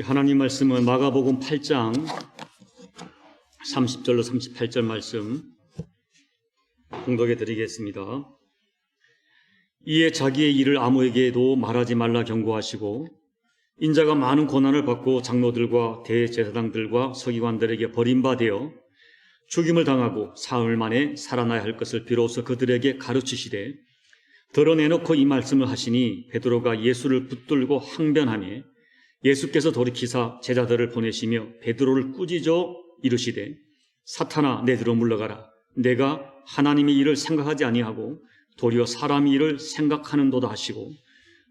하나님 말씀은 마가복음 8장 30절로 38절 말씀 공독해 드리겠습니다. 이에 자기의 일을 아무에게도 말하지 말라 경고하시고, 인자가 많은 고난을 받고 장로들과 대제사장들과 서기관들에게 버림받아 죽임을 당하고 사흘 만에 살아나야 할 것을 비로소 그들에게 가르치시되, 드러내놓고 이 말씀을 하시니 베드로가 예수를 붙들고 항변하며, 예수께서 돌이키사 제자들을 보내시며 베드로를 꾸짖어 이르시되, 사탄아 내게로 물러가라. 내가 하나님의 일을 생각하지 아니하고 도리어 사람의 일을 생각하는도다 하시고,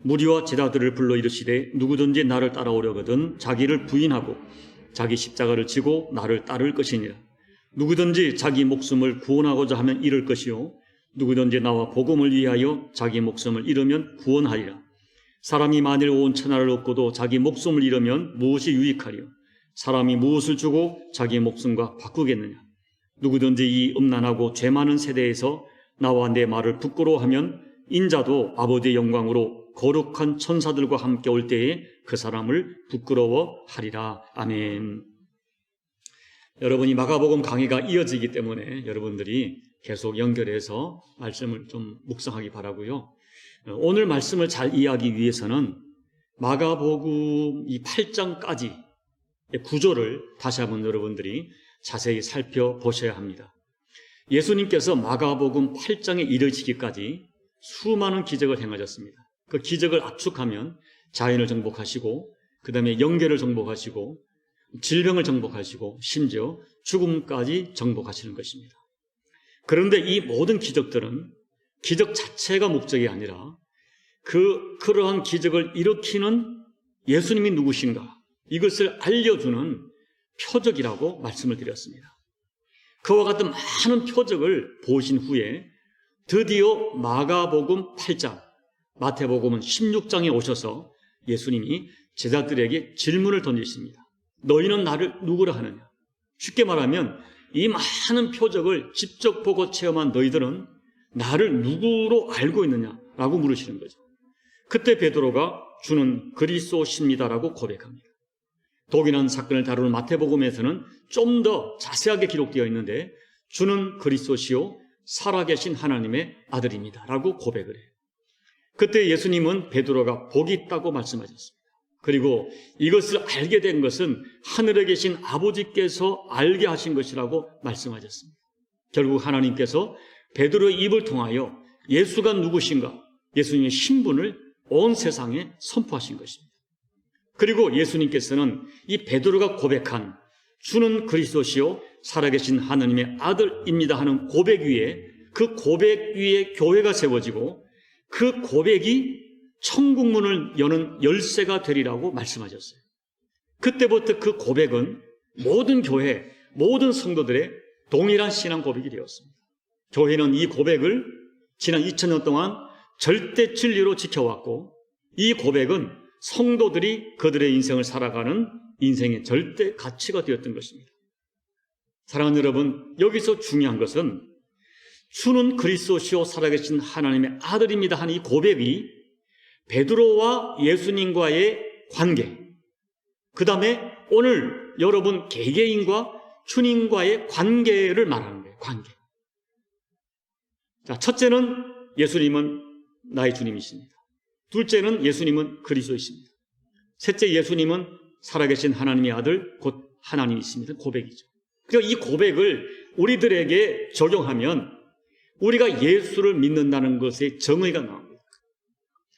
무리와 제자들을 불러 이르시되, 누구든지 나를 따라오려거든 자기를 부인하고 자기 십자가를 지고 나를 따를 것이니라. 누구든지 자기 목숨을 구원하고자 하면 잃을 것이요, 누구든지 나와 복음을 위하여 자기 목숨을 잃으면 구원하리라. 사람이 만일 온 천하를 얻고도 자기 목숨을 잃으면 무엇이 유익하리요? 사람이 무엇을 주고 자기 목숨과 바꾸겠느냐? 누구든지 이 음란하고 죄 많은 세대에서 나와 내 말을 부끄러워하면 인자도 아버지의 영광으로 거룩한 천사들과 함께 올 때에 그 사람을 부끄러워하리라. 아멘. 여러분이 마가복음 강의가 이어지기 때문에 여러분들이 계속 연결해서 말씀을 좀 묵상하기 바라고요. 오늘 말씀을 잘 이해하기 위해서는 마가복음 이 8장까지 구조를 다시 한번 여러분들이 자세히 살펴보셔야 합니다. 예수님께서 마가복음 8장에 이르시기까지 수많은 기적을 행하셨습니다. 그 기적을 압축하면 자연을 정복하시고, 그 다음에 영계를 정복하시고, 질병을 정복하시고, 심지어 죽음까지 정복하시는 것입니다. 그런데 이 모든 기적들은 기적 자체가 목적이 아니라 그러한 기적을 일으키는 예수님이 누구신가, 이것을 알려주는 표적이라고 말씀을 드렸습니다. 그와 같은 많은 표적을 보신 후에 드디어 마가복음 8장, 마태복음은 16장에 오셔서 예수님이 제자들에게 질문을 던지십니다. 너희는 나를 누구라 하느냐? 쉽게 말하면 이 많은 표적을 직접 보고 체험한 너희들은 나를 누구로 알고 있느냐라고 물으시는 거죠. 그때 베드로가 주는 그리스도십니다라고 고백합니다. 독일한 사건을 다루는 마태복음에서는 좀 더 자세하게 기록되어 있는데, 주는 그리스도시요 살아계신 하나님의 아들입니다 라고 고백을 해요. 그때 예수님은 베드로가 복이 있다고 말씀하셨습니다. 그리고 이것을 알게 된 것은 하늘에 계신 아버지께서 알게 하신 것이라고 말씀하셨습니다. 결국 하나님께서 베드로의 입을 통하여 예수가 누구신가, 예수님의 신분을 온 세상에 선포하신 것입니다. 그리고 예수님께서는 이 베드로가 고백한 주는 그리스도시요 살아계신 하나님의 아들입니다 하는 고백 위에, 그 고백 위에 교회가 세워지고 그 고백이 천국문을 여는 열쇠가 되리라고 말씀하셨어요. 그때부터 그 고백은 모든 교회, 모든 성도들의 동일한 신앙 고백이 되었습니다. 교회는 이 고백을 지난 2000년 동안 절대 진리로 지켜왔고, 이 고백은 성도들이 그들의 인생을 살아가는 인생의 절대 가치가 되었던 것입니다. 사랑하는 여러분, 여기서 중요한 것은 주는 그리스도시요 살아계신 하나님의 아들입니다 하는 이 고백이 베드로와 예수님과의 관계, 그 다음에 오늘 여러분 개개인과 주님과의 관계를 말하는 거예요. 관계. 자, 첫째는 예수님은 나의 주님이십니다. 둘째는 예수님은 그리스도이십니다. 셋째, 예수님은 살아계신 하나님의 아들 곧 하나님이십니다. 고백이죠. 그러니까 이 고백을 우리들에게 적용하면 우리가 예수를 믿는다는 것의 정의가 나옵니다.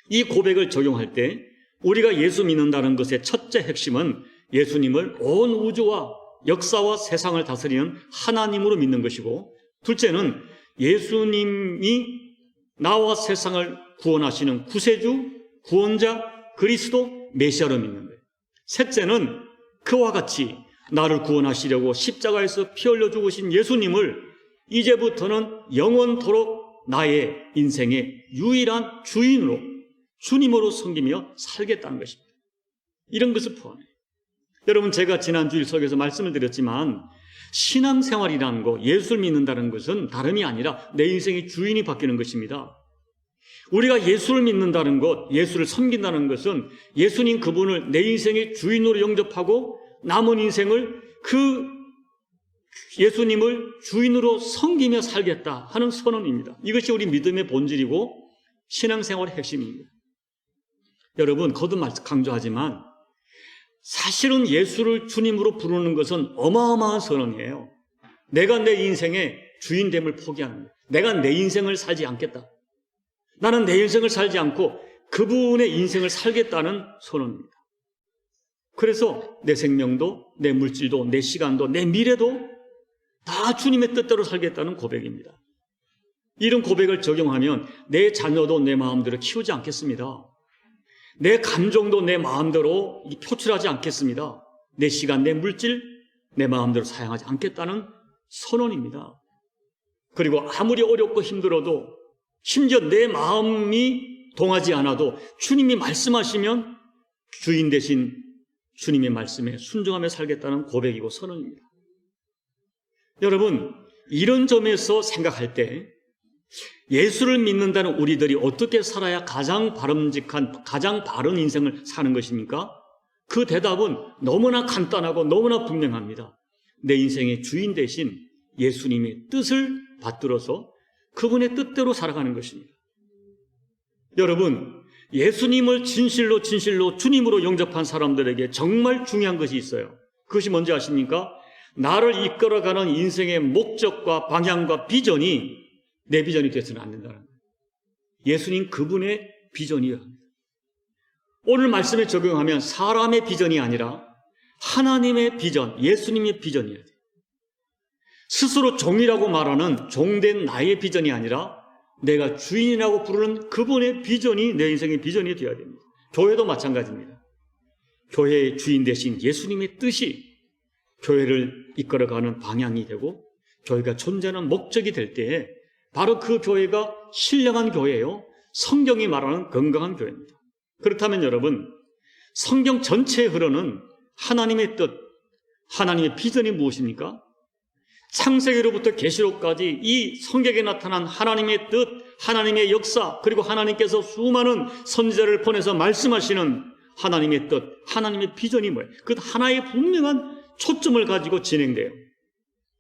이 고백을 적용할 때 우리가 예수 믿는다는 것의 첫째 핵심은 예수님을 온 우주와 역사와 세상을 다스리는 하나님으로 믿는 것이고, 둘째는 예수님이 나와 세상을 구원하시는 구세주, 구원자, 그리스도, 메시아로 믿는 거예요. 셋째는 그와 같이 나를 구원하시려고 십자가에서 피 흘려 죽으신 예수님을 이제부터는 영원토록 나의 인생의 유일한 주인으로, 주님으로 섬기며 살겠다는 것입니다. 이런 것을 포함해요. 여러분, 제가 지난 주일 속에서 말씀을 드렸지만 신앙생활이라는 거, 예수를 믿는다는 것은 다름이 아니라 내 인생의 주인이 바뀌는 것입니다. 우리가 예수를 믿는다는 것, 예수를 섬긴다는 것은 예수님 그분을 내 인생의 주인으로 영접하고 남은 인생을 그 예수님을 주인으로 섬기며 살겠다 하는 선언입니다. 이것이 우리 믿음의 본질이고 신앙생활의 핵심입니다. 여러분, 거듭 강조하지만 사실은 예수를 주님으로 부르는 것은 어마어마한 선언이에요. 내가 내 인생의 주인됨을 포기하는 거예요. 내가 내 인생을 살지 않겠다. 나는 내 인생을 살지 않고 그분의 인생을 살겠다는 선언입니다. 그래서 내 생명도, 내 물질도, 내 시간도, 내 미래도 다 주님의 뜻대로 살겠다는 고백입니다. 이런 고백을 적용하면 내 자녀도 내 마음대로 키우지 않겠습니다. 내 감정도 내 마음대로 표출하지 않겠습니다. 내 시간, 내 물질, 내 마음대로 사용하지 않겠다는 선언입니다. 그리고 아무리 어렵고 힘들어도 심지어 내 마음이 동하지 않아도 주님이 말씀하시면 주인 대신 주님의 말씀에 순종하며 살겠다는 고백이고 선언입니다. 여러분, 이런 점에서 생각할 때 예수를 믿는다는 우리들이 어떻게 살아야 가장 바람직한, 가장 바른 인생을 사는 것입니까? 그 대답은 너무나 간단하고 너무나 분명합니다. 내 인생의 주인 대신 예수님의 뜻을 받들어서 그분의 뜻대로 살아가는 것입니다. 여러분, 예수님을 진실로 주님으로 영접한 사람들에게 정말 중요한 것이 있어요. 그것이 뭔지 아십니까? 나를 이끌어가는 인생의 목적과 방향과 비전이 내 비전이 되어서는 안 된다는 거예요. 예수님 그분의 비전이어야 합니다. 오늘 말씀에 적용하면 사람의 비전이 아니라 하나님의 비전, 예수님의 비전이어야 돼요. 스스로 종이라고 말하는 종된 나의 비전이 아니라 내가 주인이라고 부르는 그분의 비전이 내 인생의 비전이 되어야 됩니다. 교회도 마찬가지입니다. 교회의 주인 대신 예수님의 뜻이 교회를 이끌어가는 방향이 되고 교회가 존재하는 목적이 될 때에 바로 그 교회가 신령한 교회예요. 성경이 말하는 건강한 교회입니다. 그렇다면 여러분, 성경 전체에 흐르는 하나님의 뜻, 하나님의 비전이 무엇입니까? 창세기로부터 계시록까지 이 성경에 나타난 하나님의 뜻, 하나님의 역사, 그리고 하나님께서 수많은 선지자를 보내서 말씀하시는 하나님의 뜻, 하나님의 비전이 뭐예요? 그 하나의 분명한 초점을 가지고 진행돼요.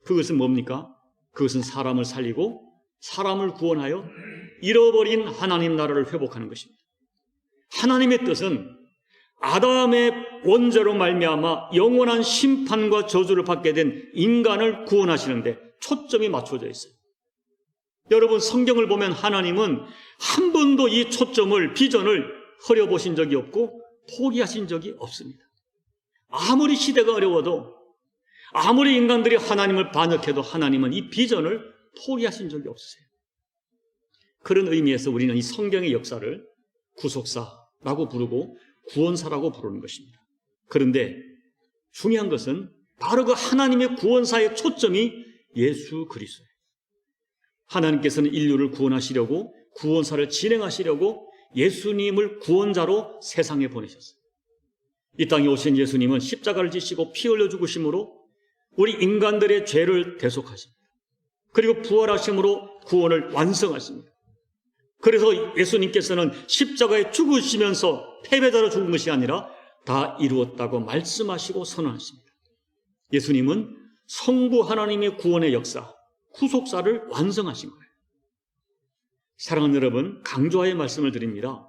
그것은 뭡니까? 그것은 사람을 살리고 사람을 구원하여 잃어버린 하나님 나라를 회복하는 것입니다. 하나님의 뜻은 아담의 원죄로 말미암아 영원한 심판과 저주를 받게 된 인간을 구원하시는데 초점이 맞춰져 있어요. 여러분, 성경을 보면 하나님은 한 번도 이 초점을, 비전을 흐려보신 적이 없고 포기하신 적이 없습니다. 아무리 시대가 어려워도, 아무리 인간들이 하나님을 반역해도 하나님은 이 비전을 포기하신 적이 없으세요. 그런 의미에서 우리는 이 성경의 역사를 구속사라고 부르고 구원사라고 부르는 것입니다. 그런데 중요한 것은 바로 그 하나님의 구원사의 초점이 예수 그리스도예요. 하나님께서는 인류를 구원하시려고, 구원사를 진행하시려고 예수님을 구원자로 세상에 보내셨어요. 이 땅에 오신 예수님은 십자가를 지시고 피 흘려 죽으심으로 우리 인간들의 죄를 대속하십니다. 그리고 부활하심으로 구원을 완성하십니다. 그래서 예수님께서는 십자가에 죽으시면서 패배자로 죽은 것이 아니라 다 이루었다고 말씀하시고 선언하십니다. 예수님은 성부 하나님의 구원의 역사, 구속사를 완성하신 거예요. 사랑하는 여러분, 강조하여 말씀을 드립니다.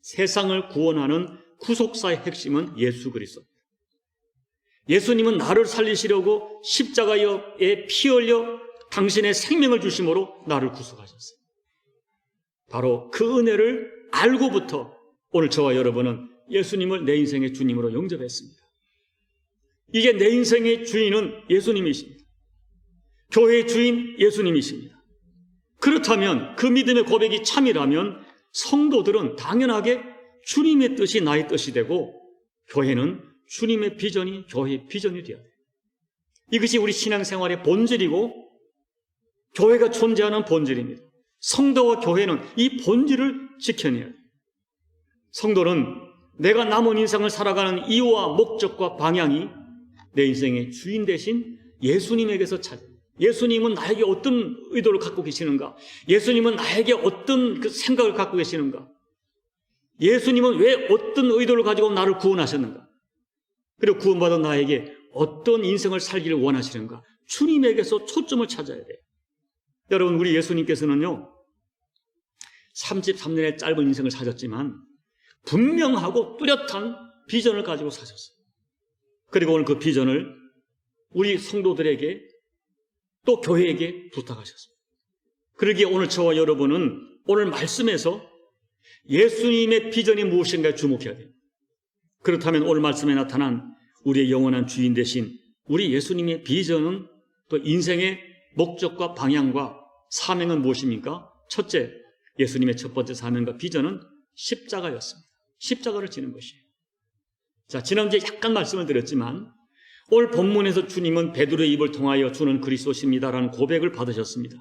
세상을 구원하는 구속사의 핵심은 예수 그리스도입니다. 예수님은 나를 살리시려고 십자가에 피 흘려 당신의 생명을 주심으로 나를 구속하셨어요. 바로 그 은혜를 알고부터 오늘 저와 여러분은 예수님을 내 인생의 주님으로 영접했습니다. 이게 내 인생의 주인은 예수님이십니다. 교회의 주인 예수님이십니다. 그렇다면 그 믿음의 고백이 참이라면 성도들은 당연하게 주님의 뜻이 나의 뜻이 되고 교회는 주님의 비전이 교회의 비전이 되어야 돼요. 이것이 우리 신앙생활의 본질이고 교회가 존재하는 본질입니다. 성도와 교회는 이 본질을 지켜내야 돼요. 성도는 내가 남은 인생을 살아가는 이유와 목적과 방향이 내 인생의 주인 대신 예수님에게서 찾아요. 예수님은 나에게 어떤 의도를 갖고 계시는가? 예수님은 나에게 어떤 그 생각을 갖고 계시는가? 예수님은 왜 어떤 의도를 가지고 나를 구원하셨는가? 그리고 구원받은 나에게 어떤 인생을 살기를 원하시는가? 주님에게서 초점을 찾아야 돼요. 여러분, 우리 예수님께서는요, 33년의 짧은 인생을 사셨지만 분명하고 뚜렷한 비전을 가지고 사셨어요. 그리고 오늘 그 비전을 우리 성도들에게 또 교회에게 부탁하셨습니다. 그러기에 오늘 저와 여러분은 오늘 말씀에서 예수님의 비전이 무엇인가에 주목해야 돼요. 그렇다면 오늘 말씀에 나타난 우리의 영원한 주인 되신 우리 예수님의 비전은 또 인생의 목적과 방향과 사명은 무엇입니까? 첫째, 예수님의 첫 번째 사명과 비전은 십자가였습니다. 십자가를 지는 것이에요. 자, 지난주에 약간 말씀을 드렸지만 오늘 본문에서 주님은 베드로의 입을 통하여 주는 그리스도십니다라는 고백을 받으셨습니다.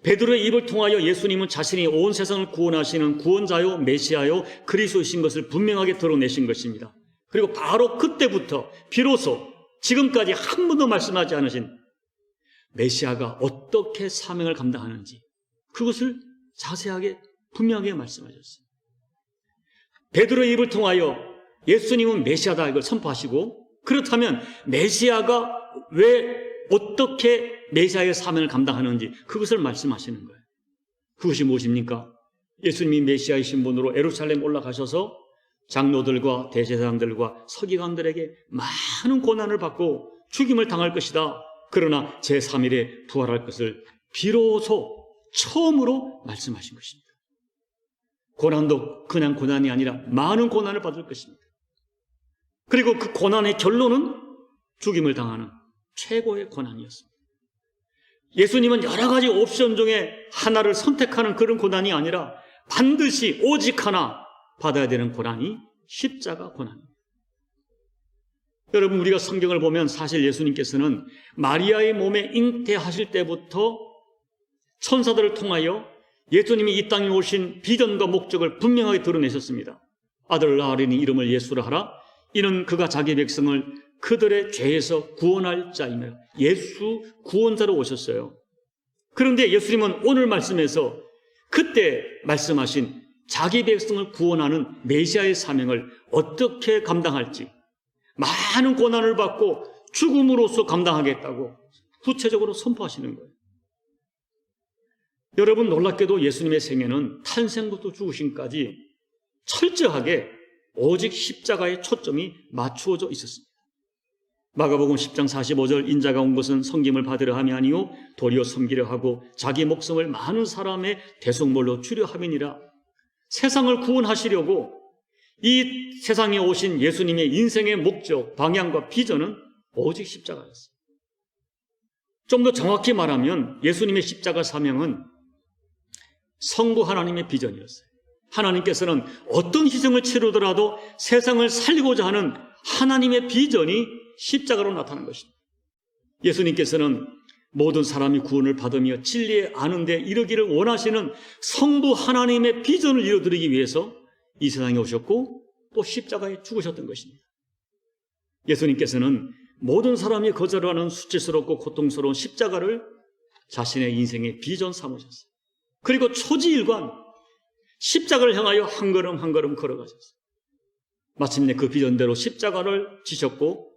베드로의 입을 통하여 예수님은 자신이 온 세상을 구원하시는 구원자요 메시아요 그리스도이신 것을 분명하게 드러내신 것입니다. 그리고 바로 그때부터 비로소 지금까지 한 번도 말씀하지 않으신 메시아가 어떻게 사명을 감당하는지 그것을 자세하게 분명하게 말씀하셨어요. 베드로의 입을 통하여 예수님은 메시아다 이걸 선포하시고, 그렇다면 메시아가 왜 어떻게 메시아의 사명을 감당하는지 그것을 말씀하시는 거예요. 그것이 무엇입니까? 예수님이 메시아이신 분으로 예루살렘 올라가셔서 장로들과 대제사장들과 서기관들에게 많은 고난을 받고 죽임을 당할 것이다. 그러나 제3일에 부활할 것을 비로소 처음으로 말씀하신 것입니다. 고난도 그냥 고난이 아니라 많은 고난을 받을 것입니다. 그리고 그 고난의 결론은 죽임을 당하는 최고의 고난이었습니다. 예수님은 여러 가지 옵션 중에 하나를 선택하는 그런 고난이 아니라 반드시 오직 하나 받아야 되는 고난이 십자가 고난입니다. 여러분, 우리가 성경을 보면 사실 예수님께서는 마리아의 몸에 잉태하실 때부터 천사들을 통하여 예수님이 이 땅에 오신 비전과 목적을 분명하게 드러내셨습니다. 아들을 낳으리니 이름을 예수라 하라. 이는 그가 자기 백성을 그들의 죄에서 구원할 자이며, 예수 구원자로 오셨어요. 그런데 예수님은 오늘 말씀에서 그때 말씀하신 자기 백성을 구원하는 메시아의 사명을 어떻게 감당할지, 많은 고난을 받고 죽음으로써 감당하겠다고 구체적으로 선포하시는 거예요. 여러분, 놀랍게도 예수님의 생애는 탄생부터 죽으심까지 철저하게 오직 십자가에 초점이 맞추어져 있었습니다. 마가복음 10장 45절, 인자가 온 것은 섬김을 받으려 함이 아니요 도리어 섬기려 하고 자기 목숨을 많은 사람의 대속물로 주려 함이니라. 세상을 구원하시려고 이 세상에 오신 예수님의 인생의 목적, 방향과 비전은 오직 십자가였어요. 좀 더 정확히 말하면 예수님의 십자가 사명은 성부 하나님의 비전이었어요. 하나님께서는 어떤 희생을 치르더라도 세상을 살리고자 하는 하나님의 비전이 십자가로 나타난 것입니다. 예수님께서는 모든 사람이 구원을 받으며 진리에 아는 데 이르기를 원하시는 성부 하나님의 비전을 이루어드리기 위해서 이 세상에 오셨고 또 십자가에 죽으셨던 것입니다. 예수님께서는 모든 사람이 거절하는 수치스럽고 고통스러운 십자가를 자신의 인생의 비전 삼으셨어요. 그리고 초지일관 십자가를 향하여 한 걸음 한 걸음 걸어가셨어요. 마침내 그 비전대로 십자가를 지셨고,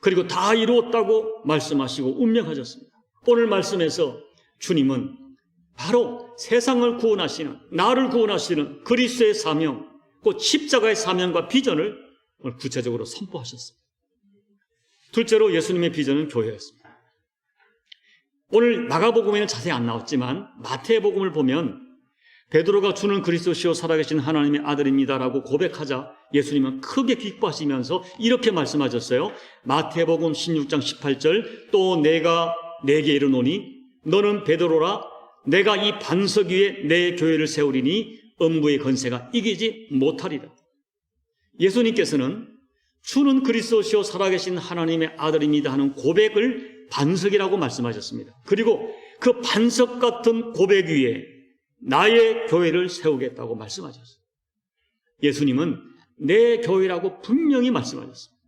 그리고 다 이루었다고 말씀하시고 운명하셨습니다. 오늘 말씀에서 주님은 바로 세상을 구원하시는, 나를 구원하시는 그리스도의 사명, 곧 십자가의 사명과 비전을 오늘 구체적으로 선포하셨습니다. 둘째로 예수님의 비전은 교회였습니다. 오늘 마가복음에는 자세히 안 나왔지만 마태복음을 보면 베드로가 주는 그리스도시요 살아계신 하나님의 아들입니다라고 고백하자 예수님은 크게 기뻐하시면서 이렇게 말씀하셨어요. 마태복음 16장 18절, 또 내가 네게 이르노니 너는 베드로라. 내가 이 반석 위에 내 교회를 세우리니 음부의 권세가 이기지 못하리라. 예수님께서는 주는 그리스도시요 살아계신 하나님의 아들입니다 하는 고백을 반석이라고 말씀하셨습니다. 그리고 그 반석 같은 고백 위에 나의 교회를 세우겠다고 말씀하셨어요. 예수님은 내 교회라고 분명히 말씀하셨습니다.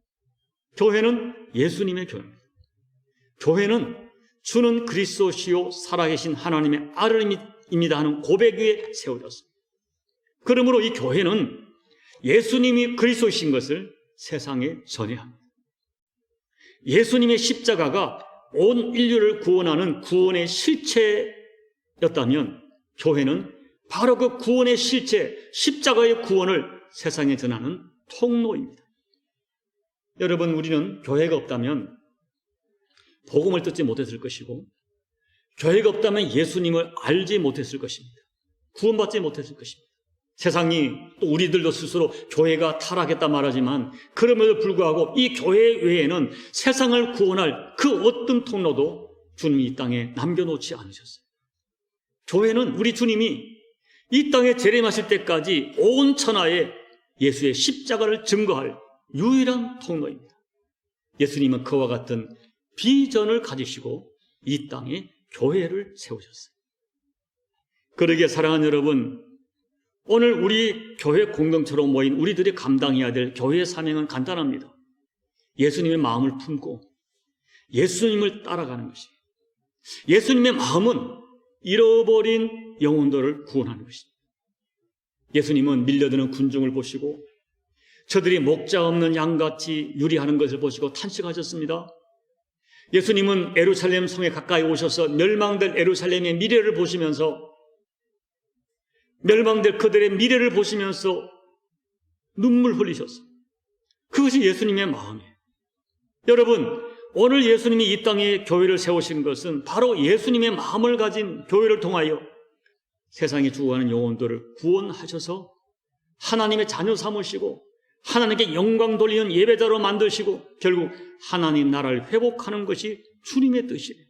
교회는 예수님의 교회입니다. 교회는 주는 그리스도시요 살아계신 하나님의 아들입니다 하는 고백 위에 세워졌습니다. 그러므로 이 교회는 예수님이 그리스도이신 것을 세상에 전해야 합니다. 예수님의 십자가가 온 인류를 구원하는 구원의 실체였다면 교회는 바로 그 구원의 실체, 십자가의 구원을 세상에 전하는 통로입니다. 여러분, 우리는 교회가 없다면 복음을 듣지 못했을 것이고, 교회가 없다면 예수님을 알지 못했을 것입니다. 구원받지 못했을 것입니다. 세상이 또 우리들도 스스로 교회가 타락했다 말하지만 그럼에도 불구하고 이 교회 외에는 세상을 구원할 그 어떤 통로도 주님이 이 땅에 남겨놓지 않으셨어요. 교회는 우리 주님이 이 땅에 재림하실 때까지 온 천하에 예수의 십자가를 증거할 유일한 통로입니다. 예수님은 그와 같은 비전을 가지시고 이 땅에 교회를 세우셨어요. 그러기에 사랑하는 여러분, 오늘 우리 교회 공동체로 모인 우리들이 감당해야 될 교회의 사명은 간단합니다. 예수님의 마음을 품고 예수님을 따라가는 것입니다. 예수님의 마음은 잃어버린 영혼들을 구원하는 것입니다. 예수님은 밀려드는 군중을 보시고 저들이 목자 없는 양같이 유리하는 것을 보시고 탄식하셨습니다. 예수님은 예루살렘 성에 가까이 오셔서 멸망될 예루살렘의 미래를 보시면서 멸망될 그들의 미래를 보시면서 눈물 흘리셨어요. 그것이 예수님의 마음이에요. 여러분, 오늘 예수님이 이 땅에 교회를 세우신 것은 바로 예수님의 마음을 가진 교회를 통하여 세상에 죽어가는 영혼들을 구원하셔서 하나님의 자녀 삼으시고 하나님께 영광 돌리는 예배자로 만드시고 결국 하나님 나라를 회복하는 것이 주님의 뜻이에요.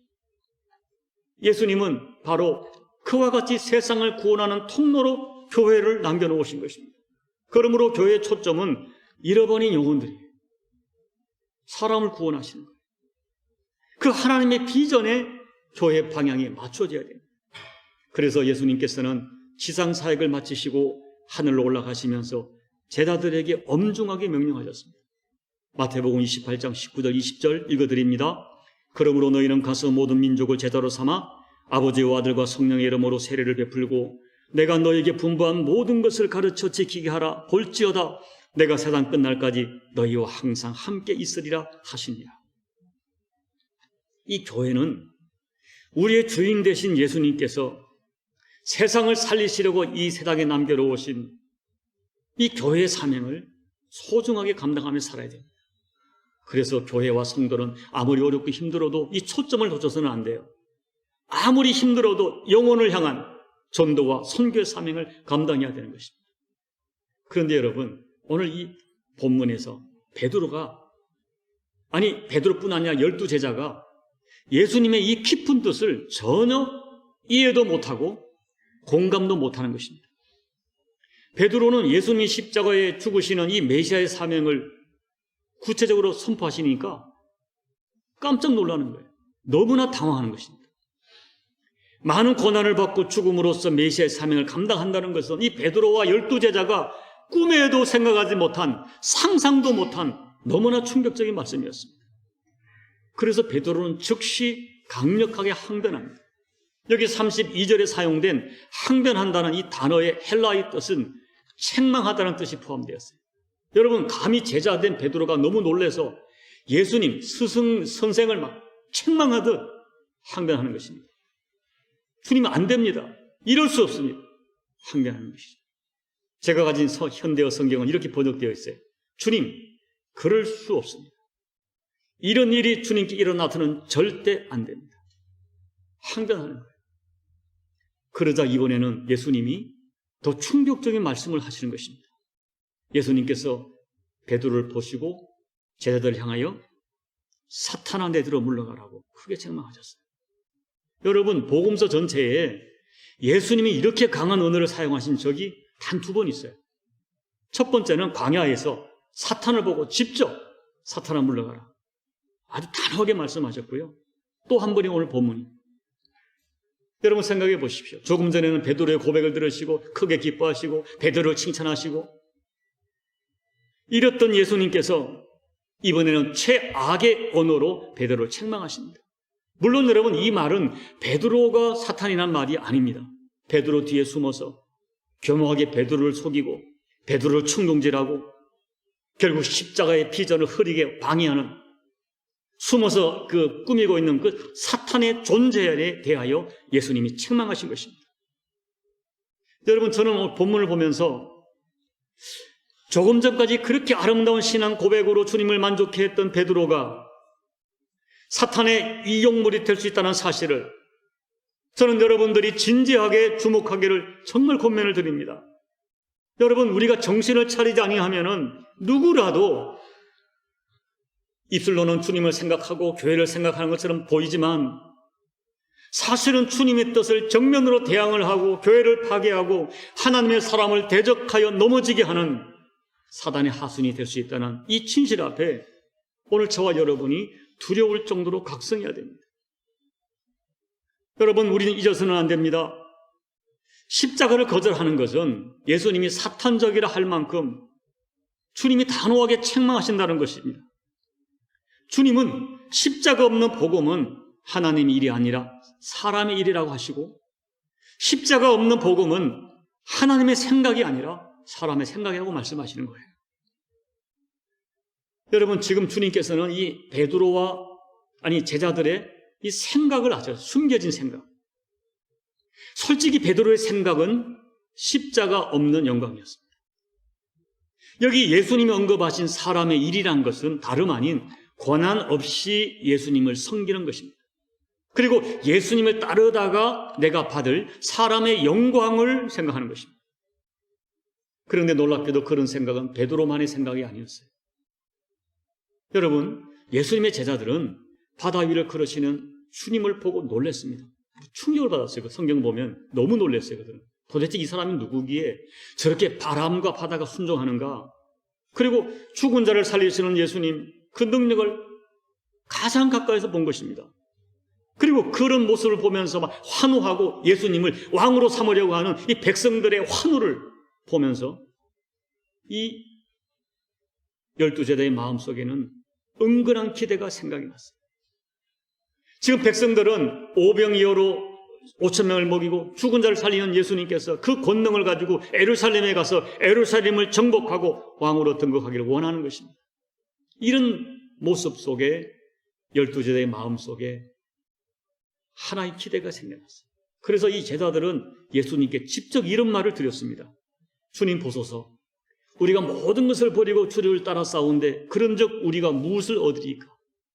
예수님은 바로 그와 같이 세상을 구원하는 통로로 교회를 남겨놓으신 것입니다. 그러므로 교회의 초점은 잃어버린 영혼들이에요. 사람을 구원하시는 거예요. 그 하나님의 비전에 교회의 방향이 맞춰져야 됩니다. 그래서 예수님께서는 지상 사역을 마치시고 하늘로 올라가시면서 제자들에게 엄중하게 명령하셨습니다. 마태복음 28장 19절 20절 읽어드립니다. 그러므로 너희는 가서 모든 민족을 제자로 삼아 아버지와 아들과 성령의 이름으로 세례를 베풀고 내가 너희에게 분부한 모든 것을 가르쳐 지키게 하라. 볼지어다 내가 세상 끝날까지 너희와 항상 함께 있으리라 하시니라. 이 교회는 우리의 주인 되신 예수님께서 세상을 살리시려고 이 세상에 남겨놓으신 이 교회의 사명을 소중하게 감당하며 살아야 됩니다. 그래서 교회와 성도는 아무리 어렵고 힘들어도 이 초점을 놓쳐서는 안 돼요. 아무리 힘들어도 영혼을 향한 전도와 선교의 사명을 감당해야 되는 것입니다. 그런데 여러분, 오늘 이 본문에서 베드로뿐 아니라 12제자가 예수님의 이 깊은 뜻을 전혀 이해도 못하고 공감도 못하는 것입니다. 베드로는 예수님이 십자가에 죽으시는 이 메시아의 사명을 구체적으로 선포하시니까 깜짝 놀라는 거예요. 너무나 당황하는 것입니다. 많은 고난을 받고 죽음으로써 메시아의 사명을 감당한다는 것은 이 베드로와 12제자가 꿈에도 생각하지 못한, 상상도 못한 너무나 충격적인 말씀이었습니다. 그래서 베드로는 즉시 강력하게 항변합니다. 여기 32절에 사용된 항변한다는 이 단어의 헬라의 뜻은 책망하다는 뜻이 포함되었어요. 여러분, 감히 제자된 베드로가 너무 놀라서 예수님, 선생을 막 책망하듯 항변하는 것입니다. 주님 안 됩니다. 이럴 수 없습니다. 항변하는 것이죠. 제가 가진 현대어 성경은 이렇게 번역되어 있어요. 주님, 그럴 수 없습니다. 이런 일이 주님께 일어나서는 절대 안 됩니다. 항변하는 거예요. 그러자 이번에는 예수님이 더 충격적인 말씀을 하시는 것입니다. 예수님께서 베드로를 보시고 제자들을 향하여 사탄아 내들어 물러가라고 크게 책망하셨어요. 여러분, 복음서 전체에 예수님이 이렇게 강한 언어를 사용하신 적이 단 2번 있어요. 첫 번째는 광야에서 사탄을 보고 직접 사탄아 물러가라. 아주 단호하게 말씀하셨고요. 또 한 번이 오늘 본문입니다. 여러분 생각해 보십시오. 조금 전에는 베드로의 고백을 들으시고 크게 기뻐하시고 베드로를 칭찬하시고 이랬던 예수님께서 이번에는 최악의 언어로 베드로를 책망하십니다. 물론 여러분, 이 말은 베드로가 사탄이란 말이 아닙니다. 베드로 뒤에 숨어서 교묘하게 베드로를 속이고 베드로를 충동질하고 결국 십자가의 비전을 흐리게 방해하는, 숨어서 꾸미고 있는 그 사탄의 존재에 대하여 예수님이 책망하신 것입니다. 여러분, 저는 오늘 본문을 보면서 조금 전까지 그렇게 아름다운 신앙 고백으로 주님을 만족해 했던 베드로가 사탄의 이용물이 될 수 있다는 사실을 저는 여러분들이 진지하게 주목하기를 정말 권면을 드립니다. 여러분, 우리가 정신을 차리지 아니하면은 누구라도 입술로는 주님을 생각하고 교회를 생각하는 것처럼 보이지만 사실은 주님의 뜻을 정면으로 대항을 하고 교회를 파괴하고 하나님의 사람을 대적하여 넘어지게 하는 사단의 하순이 될 수 있다는 이 진실 앞에 오늘 저와 여러분이 두려울 정도로 각성해야 됩니다. 여러분, 우리는 잊어서는 안 됩니다. 십자가를 거절하는 것은 예수님이 사탄적이라 할 만큼 주님이 단호하게 책망하신다는 것입니다. 주님은 십자가 없는 복음은 하나님의 일이 아니라 사람의 일이라고 하시고, 십자가 없는 복음은 하나님의 생각이 아니라 사람의 생각이라고 말씀하시는 거예요. 여러분, 지금 주님께서는 이 베드로와 제자들의 이 생각을 아셔요. 숨겨진 생각. 솔직히 베드로의 생각은 십자가 없는 영광이었습니다. 여기 예수님이 언급하신 사람의 일이란 것은 다름 아닌 권한 없이 예수님을 섬기는 것입니다. 그리고 예수님을 따르다가 내가 받을 사람의 영광을 생각하는 것입니다. 그런데 놀랍게도 그런 생각은 베드로만의 생각이 아니었어요. 여러분, 예수님의 제자들은 바다 위를 걸으시는 주님을 보고 놀랐습니다. 충격을 받았어요. 그 성경 보면 너무 놀랐어요. 그들은. 도대체 이 사람이 누구기에 저렇게 바람과 바다가 순종하는가? 그리고 죽은 자를 살리시는 예수님, 그 능력을 가장 가까이서 본 것입니다. 그리고 그런 모습을 보면서 막 환호하고 예수님을 왕으로 삼으려고 하는 이 백성들의 환호를 보면서 이 12제자의 마음속에는 은근한 기대가 생각이 났어요. 지금 백성들은 오병이어로 5,000명을 먹이고 죽은 자를 살리는 예수님께서 그 권능을 가지고 예루살렘에 가서 예루살렘을 정복하고 왕으로 등극하기를 원하는 것입니다. 이런 모습 속에 12제자의 마음 속에 하나의 기대가 생겨났어요. 그래서 이 제자들은 예수님께 직접 이런 말을 드렸습니다. 주님 보소서, 우리가 모든 것을 버리고 주를 따라 싸운데 그런즉 우리가 무엇을 얻으리까?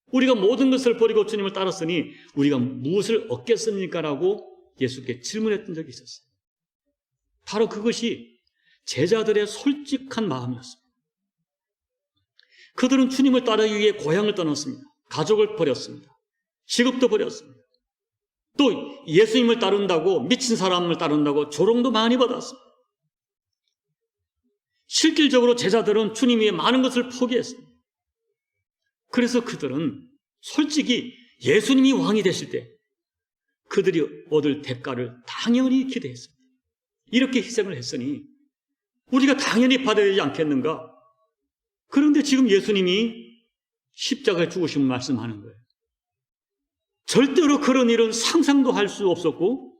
우리가 모든 것을 버리고 주님을 따랐으니 우리가 무엇을 얻겠습니까? 라고 예수께 질문했던 적이 있었어요. 바로 그것이 제자들의 솔직한 마음이었습니다. 그들은 주님을 따르기 위해 고향을 떠났습니다. 가족을 버렸습니다. 직업도 버렸습니다. 또 예수님을 따른다고, 미친 사람을 따른다고 조롱도 많이 받았습니다. 실질적으로 제자들은 주님 위에 많은 것을 포기했습니다. 그래서 그들은 솔직히 예수님이 왕이 되실 때 그들이 얻을 대가를 당연히 기대했습니다. 이렇게 희생을 했으니 우리가 당연히 받아야 되지 않겠는가? 그런데 지금 예수님이 십자가에 죽으심을 말씀하는 거예요. 절대로 그런 일은 상상도 할 수 없었고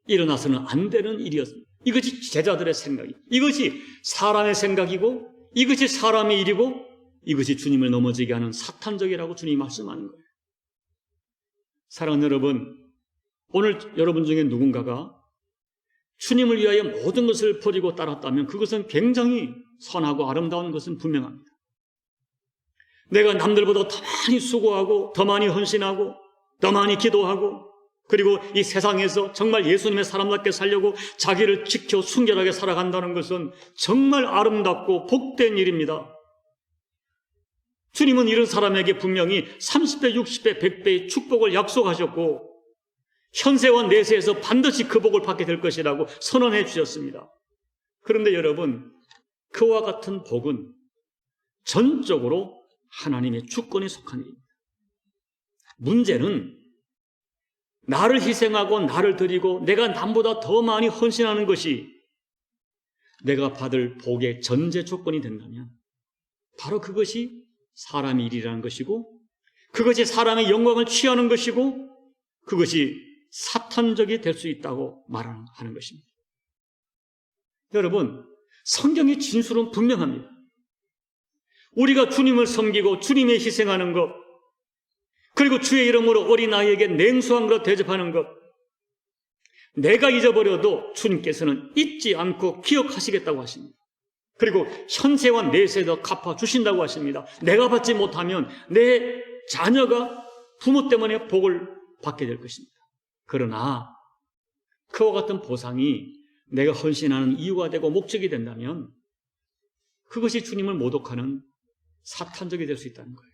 일어나서는 안 되는 일이었습니다. 이것이 제자들의 생각이고, 이것이 사람의 생각이고, 이것이 사람의 일이고, 이것이 주님을 넘어지게 하는 사탄적이라고 주님이 말씀하는 거예요. 사랑하는 여러분, 오늘 여러분 중에 누군가가 주님을 위하여 모든 것을 버리고 따랐다면 그것은 굉장히 선하고 아름다운 것은 분명합니다. 내가 남들보다 더 많이 수고하고 더 많이 헌신하고 더 많이 기도하고 그리고 이 세상에서 정말 예수님의 사람답게 살려고 자기를 지켜 순결하게 살아간다는 것은 정말 아름답고 복된 일입니다. 주님은 이런 사람에게 분명히 30배, 60배, 100배의 축복을 약속하셨고 현세와 내세에서 반드시 그 복을 받게 될 것이라고 선언해 주셨습니다. 그런데 여러분, 그와 같은 복은 전적으로 하나님의 주권에 속한 일입니다. 문제는 나를 희생하고 나를 드리고 내가 남보다 더 많이 헌신하는 것이 내가 받을 복의 전제 조건이 된다면 바로 그것이 사람의 일이라는 것이고 그것이 사람의 영광을 취하는 것이고 그것이 사탄적이 될 수 있다고 말하는 것입니다. 여러분, 성경의 진술은 분명합니다. 우리가 주님을 섬기고 주님의 희생하는 것, 그리고 주의 이름으로 어린아이에게 냉수한 것 대접하는 것, 내가 잊어버려도 주님께서는 잊지 않고 기억하시겠다고 하십니다. 그리고 현세와 내세도 갚아주신다고 하십니다. 내가 받지 못하면 내 자녀가 부모 때문에 복을 받게 될 것입니다. 그러나 그와 같은 보상이 내가 헌신하는 이유가 되고 목적이 된다면 그것이 주님을 모독하는 사탄적이 될 수 있다는 거예요.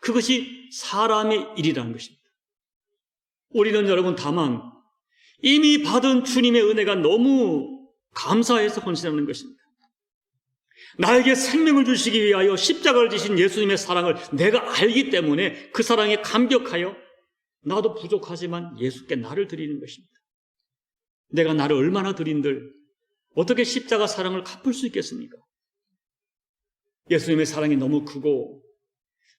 그것이 사람의 일이라는 것입니다. 우리는 여러분 다만 이미 받은 주님의 은혜가 너무 감사해서 헌신하는 것입니다. 나에게 생명을 주시기 위하여 십자가를 지신 예수님의 사랑을 내가 알기 때문에 그 사랑에 감격하여 나도 부족하지만 예수께 나를 드리는 것입니다. 내가 나를 얼마나 드린들 어떻게 십자가 사랑을 갚을 수 있겠습니까? 예수님의 사랑이 너무 크고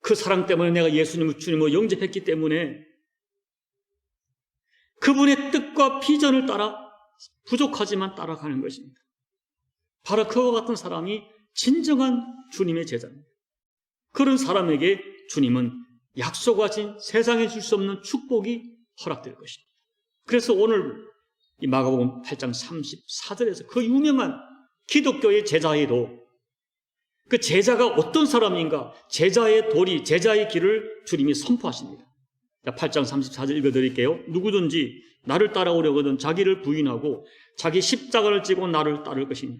그 사랑 때문에 내가 예수님을 주님으로 영접했기 때문에 그분의 뜻과 비전을 따라 부족하지만 따라가는 것입니다. 바로 그와 같은 사람이 진정한 주님의 제자입니다. 그런 사람에게 주님은 약속하신 세상에 줄 수 없는 축복이 허락될 것입니다. 그래서 오늘 이 마가복음 8장 34절에서 그 유명한 기독교의 제자에도 그 제자가 어떤 사람인가, 제자의 도리, 제자의 길을 주님이 선포하십니다. 자, 8장 34절 읽어드릴게요. 누구든지 나를 따라오려거든 자기를 부인하고 자기 십자가를 지고 나를 따를 것이냐.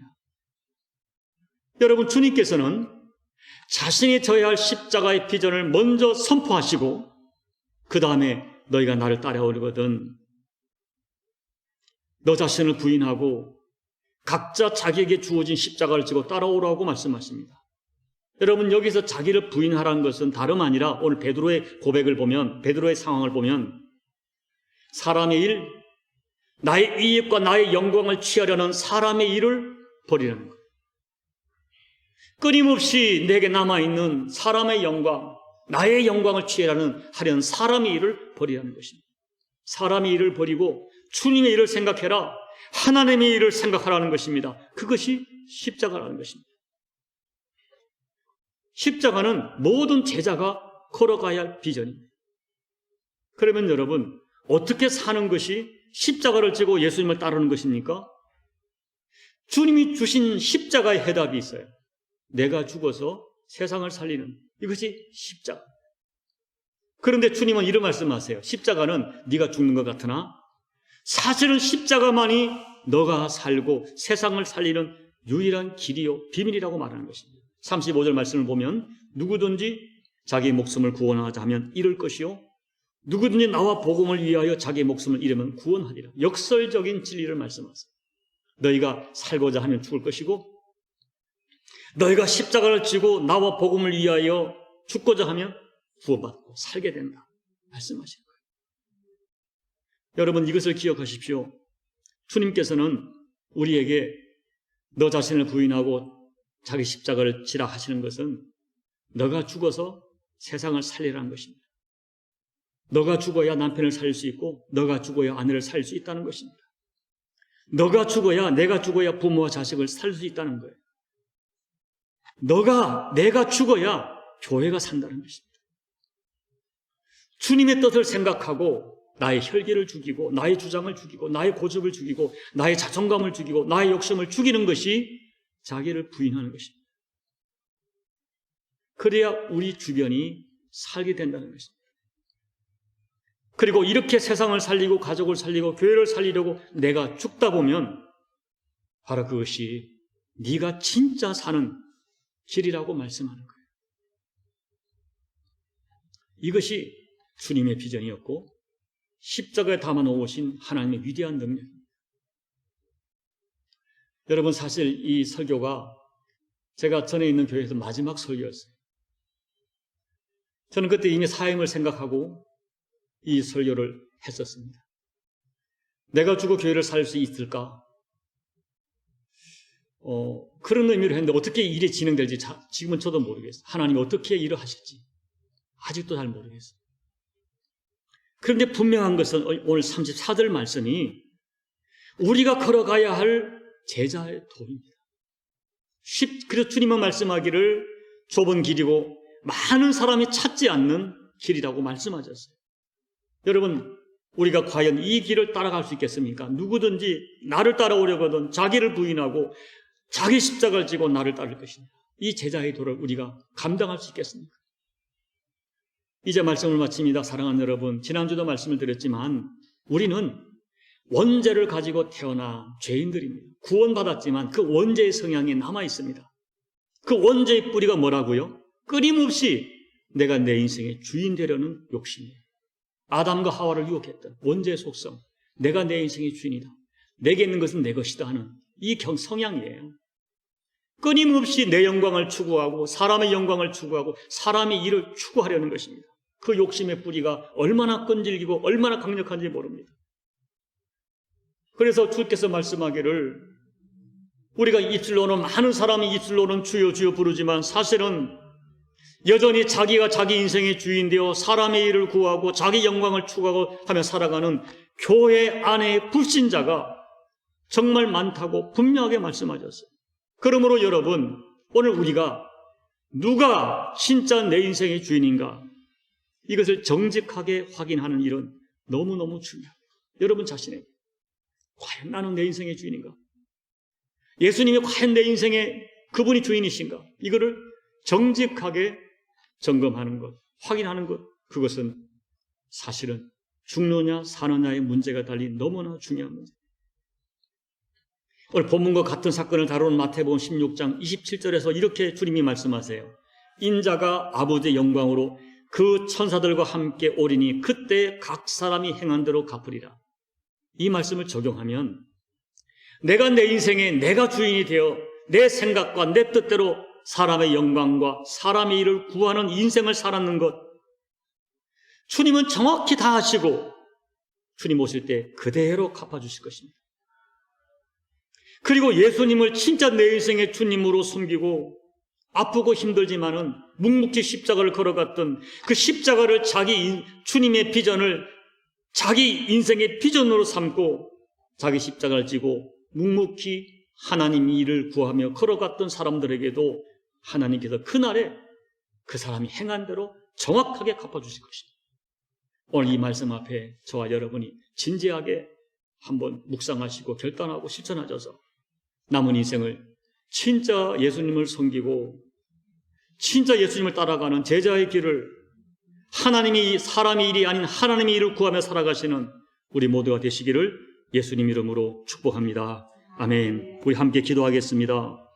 여러분, 주님께서는 자신이 져야 할 십자가의 비전을 먼저 선포하시고 그 다음에 너희가 나를 따라오려거든 너 자신을 부인하고 각자 자기에게 주어진 십자가를 지고 따라오라고 말씀하십니다. 여러분, 여기서 자기를 부인하라는 것은 다름 아니라 오늘 베드로의 고백을 보면, 베드로의 상황을 보면 사람의 일, 나의 이익과 나의 영광을 취하려는 사람의 일을 버리라는 거예요. 끊임없이 내게 남아있는 사람의 영광, 나의 영광을 하려는 사람의 일을 버리라는 것입니다. 사람의 일을 버리고 주님의 일을 생각해라. 하나님의 일을 생각하라는 것입니다. 그것이 십자가라는 것입니다. 십자가는 모든 제자가 걸어가야 할 비전입니다. 그러면 여러분, 어떻게 사는 것이 십자가를 지고 예수님을 따르는 것입니까? 주님이 주신 십자가의 해답이 있어요. 내가 죽어서 세상을 살리는, 이것이 십자가. 그런데 주님은 이런 말씀하세요. 십자가는 네가 죽는 것 같으나 사실은 십자가만이 너가 살고 세상을 살리는 유일한 길이요 비밀이라고 말하는 것입니다. 35절 말씀을 보면 누구든지 자기 목숨을 구원하자 하면 잃을 것이요 누구든지 나와 복음을 위하여 자기 목숨을 잃으면 구원하리라. 역설적인 진리를 말씀하세요. 너희가 살고자 하면 죽을 것이고 너희가 십자가를 지고 나와 복음을 위하여 죽고자 하면 구원받고 살게 된다 말씀하시는 거예요. 여러분, 이것을 기억하십시오. 주님께서는 우리에게 너 자신을 부인하고 자기 십자가를 지라 하시는 것은 너가 죽어서 세상을 살리라는 것입니다. 너가 죽어야 남편을 살릴 수 있고 너가 죽어야 아내를 살릴 수 있다는 것입니다. 너가 죽어야, 내가 죽어야 부모와 자식을 살릴 수 있다는 거예요. 내가 죽어야 교회가 산다는 것입니다. 주님의 뜻을 생각하고 나의 혈기를 죽이고 나의 주장을 죽이고 나의 고집을 죽이고 나의 자존감을 죽이고 나의 욕심을 죽이는 것이 자기를 부인하는 것입니다. 그래야 우리 주변이 살게 된다는 것입니다. 그리고 이렇게 세상을 살리고 가족을 살리고 교회를 살리려고 내가 죽다 보면 바로 그것이 네가 진짜 사는 길이라고 말씀하는 거예요. 이것이 주님의 비전이었고 십자가에 담아놓으신 하나님의 위대한 능력입니다. 여러분, 사실 이 설교가 제가 전에 있는 교회에서 마지막 설교였어요. 저는 그때 이미 사임을 생각하고 이 설교를 했었습니다. 내가 죽어 교회를 살릴 수 있을까? 그런 의미로 했는데 어떻게 일이 진행될지 지금은 저도 모르겠어요. 하나님이 어떻게 일을 하실지 아직도 잘 모르겠어요. 그런데 분명한 것은 오늘 34절 말씀이 우리가 걸어가야 할 제자의 도입니다. 그래서 주님은 말씀하기를 좁은 길이고 많은 사람이 찾지 않는 길이라고 말씀하셨어요. 여러분, 우리가 과연 이 길을 따라갈 수 있겠습니까? 누구든지 나를 따라오려거든 자기를 부인하고 자기 십자가를 지고 나를 따를 것입니다. 이 제자의 도를 우리가 감당할 수 있겠습니까? 이제 말씀을 마칩니다. 사랑하는 여러분, 지난주도 말씀을 드렸지만 우리는 원죄를 가지고 태어나 죄인들입니다. 구원받았지만 그 원죄의 성향이 남아있습니다. 그 원죄의 뿌리가 뭐라고요? 끊임없이 내가 내 인생의 주인 되려는 욕심이에요. 아담과 하와를 유혹했던 원죄의 속성, 내가 내 인생의 주인이다, 내게 있는 것은 내 것이다 하는 이 성향이에요. 끊임없이 내 영광을 추구하고 사람의 영광을 추구하고 사람의 일을 추구하려는 것입니다. 그 욕심의 뿌리가 얼마나 끈질기고 얼마나 강력한지 모릅니다. 그래서 주께서 말씀하기를 우리가 입술로는 많은 사람이 입술로는 주여 주여 부르지만 사실은 여전히 자기가 자기 인생의 주인 되어 사람의 일을 구하고 자기 영광을 추구하고 하며 살아가는 교회 안의 불신자가 정말 많다고 분명하게 말씀하셨어요. 그러므로 여러분, 오늘 우리가 누가 진짜 내 인생의 주인인가, 이것을 정직하게 확인하는 일은 너무너무 중요합니다. 여러분 자신에게 과연 나는 내 인생의 주인인가? 예수님이 과연 내 인생의 그분이 주인이신가? 이거를 정직하게 점검하는 것, 확인하는 것, 그것은 사실은 죽느냐 사느냐의 문제가 달린 너무나 중요한 문제. 오늘 본문과 같은 사건을 다루는 마태복음 16장 27절에서 이렇게 주님이 말씀하세요. 인자가 아버지의 영광으로 그 천사들과 함께 오리니 그때 각 사람이 행한 대로 갚으리라. 이 말씀을 적용하면 내가 내 인생에 내가 주인이 되어 내 생각과 내 뜻대로 사람의 영광과 사람의 일을 구하는 인생을 살았는 것, 주님은 정확히 다 하시고 주님 오실 때 그대로 갚아주실 것입니다. 그리고 예수님을 진짜 내 인생의 주님으로 섬기고 아프고 힘들지만은 묵묵히 십자가를 걸어갔던 그 십자가를 자기 주님의 비전을 자기 인생의 비전으로 삼고 자기 십자가를 지고 묵묵히 하나님의 일을 구하며 걸어갔던 사람들에게도 하나님께서 그날에 그 사람이 행한 대로 정확하게 갚아주실 것입니다. 오늘 이 말씀 앞에 저와 여러분이 진지하게 한번 묵상하시고 결단하고 실천하셔서 남은 인생을 진짜 예수님을 섬기고 진짜 예수님을 따라가는 제자의 길을 하나님이 사람의 일이 아닌 하나님의 일을 구하며 살아가시는 우리 모두가 되시기를 예수님 이름으로 축복합니다. 아멘. 우리 함께 기도하겠습니다.